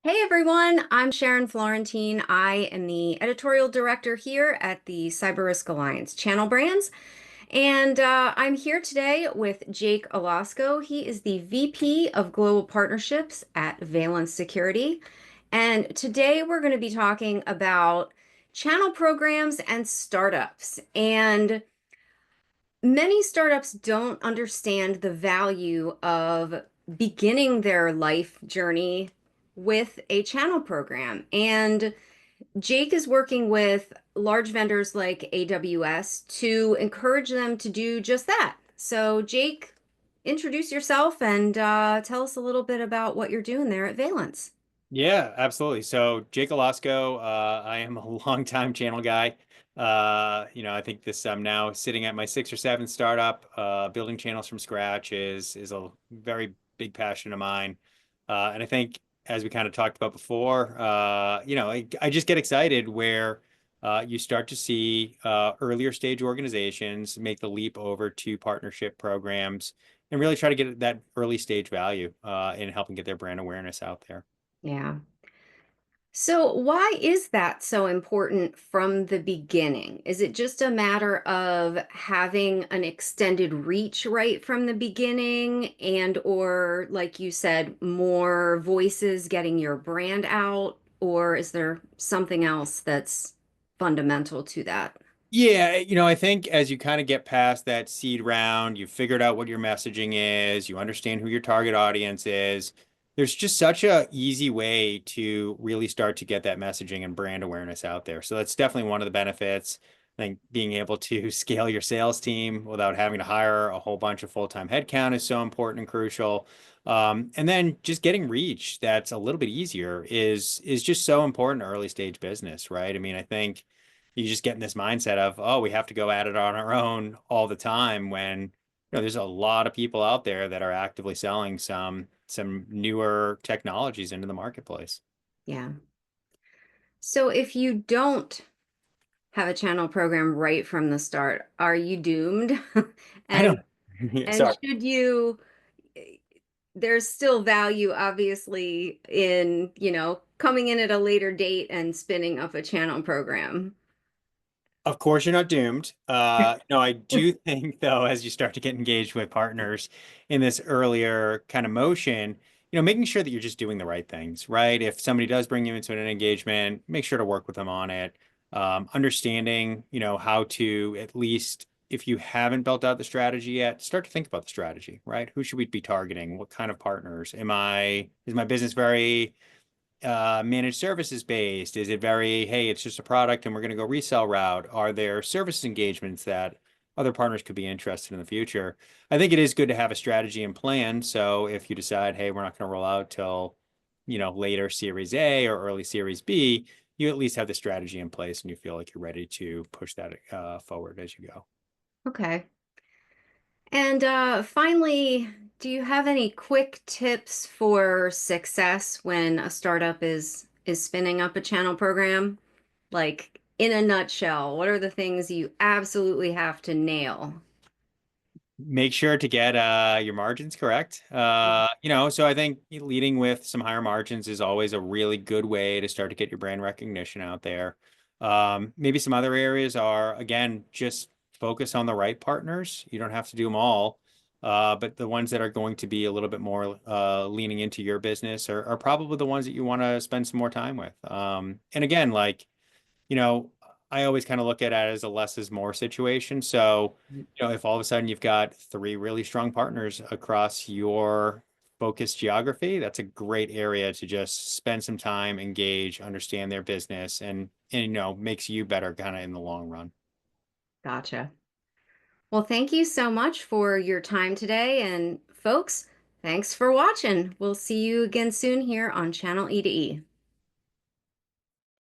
Hey everyone, I'm Sharon Florentine. I am the editorial director here at the Cyber Risk Alliance Channel Brands. And I'm here today with Jake Alosco. He is the VP of Global Partnerships at Valence Security. And today we're going to be talking about channel programs and startups. And many startups don't understand the value of beginning their life journey with a channel program. And Jake is working with large vendors like AWS to encourage them to do just that. So, Jake, introduce yourself and tell us a little bit about what you're doing there at Valence. Yeah, absolutely. So Jake Alosco, I am a longtime channel guy. I think I'm now sitting at my sixth or seventh startup. Building channels from scratch is a very big passion of mine. And I think as we kind of talked about before, I just get excited where you start to see earlier stage organizations make the leap over to partnership programs and really try to get that early stage value in helping get their brand awareness out there. Yeah. So, why is that so important from the beginning? Is it just a matter of having an extended reach right from the beginning and or like you said, more voices getting your brand out, or is there something else that's fundamental to that? Yeah, I think as you kind of get past that seed round, you've figured out what your messaging is, you understand who your target audience is. There's just such a easy way to really start to get that messaging and brand awareness out there. So that's definitely one of the benefits. I think being able to scale your sales team without having to hire a whole bunch of full-time headcount is so important and crucial. And then just getting reach that's a little bit easier is just so important to early stage business, right? I mean, I think you just get in this mindset of, oh, we have to go at it on our own all the time when there's a lot of people out there that are actively selling some newer technologies into the marketplace. Yeah. So, if you don't have a channel program right from the start, are you doomed? I And don't. Yeah, and sorry. should you there's still value obviously in, coming in at a later date and spinning up a channel program. Of course, you're not doomed. No, I do think though, as you start to get engaged with partners in this earlier kind of motion, making sure that you're just doing the right things, right? If somebody does bring you into an engagement, make sure to work with them on it. Understanding, how to at least, if you haven't built out the strategy yet, start to think about the strategy, right? Who should we be targeting? What kind of partners? Is my business very managed services based? Is it very, hey, it's just a product and we're going to go resell route? Are there service engagements that other partners could be interested in the future? I think it is good to have a strategy and plan. So if you decide, hey, we're not going to roll out till, later Series A or early Series B, you at least have the strategy in place and you feel like you're ready to push that forward as you go. Okay. And finally, do you have any quick tips for success when a startup is spinning up a channel program? Like in a nutshell, what are the things you absolutely have to nail? Make sure to get your margins correct. So I think leading with some higher margins is always a really good way to start to get your brand recognition out there. Maybe some other areas are, again, just focus on the right partners. You don't have to do them all, but the ones that are going to be a little bit more leaning into your business are probably the ones that you want to spend some more time with. And again, like you know, I always kind of look at it as a less is more situation. So, if all of a sudden you've got three really strong partners across your focused geography, that's a great area to just spend some time, engage, understand their business, and makes you better kind of in the long run. Gotcha. Well, thank you so much for your time today. And folks, thanks for watching. We'll see you again soon here on Channel E2E.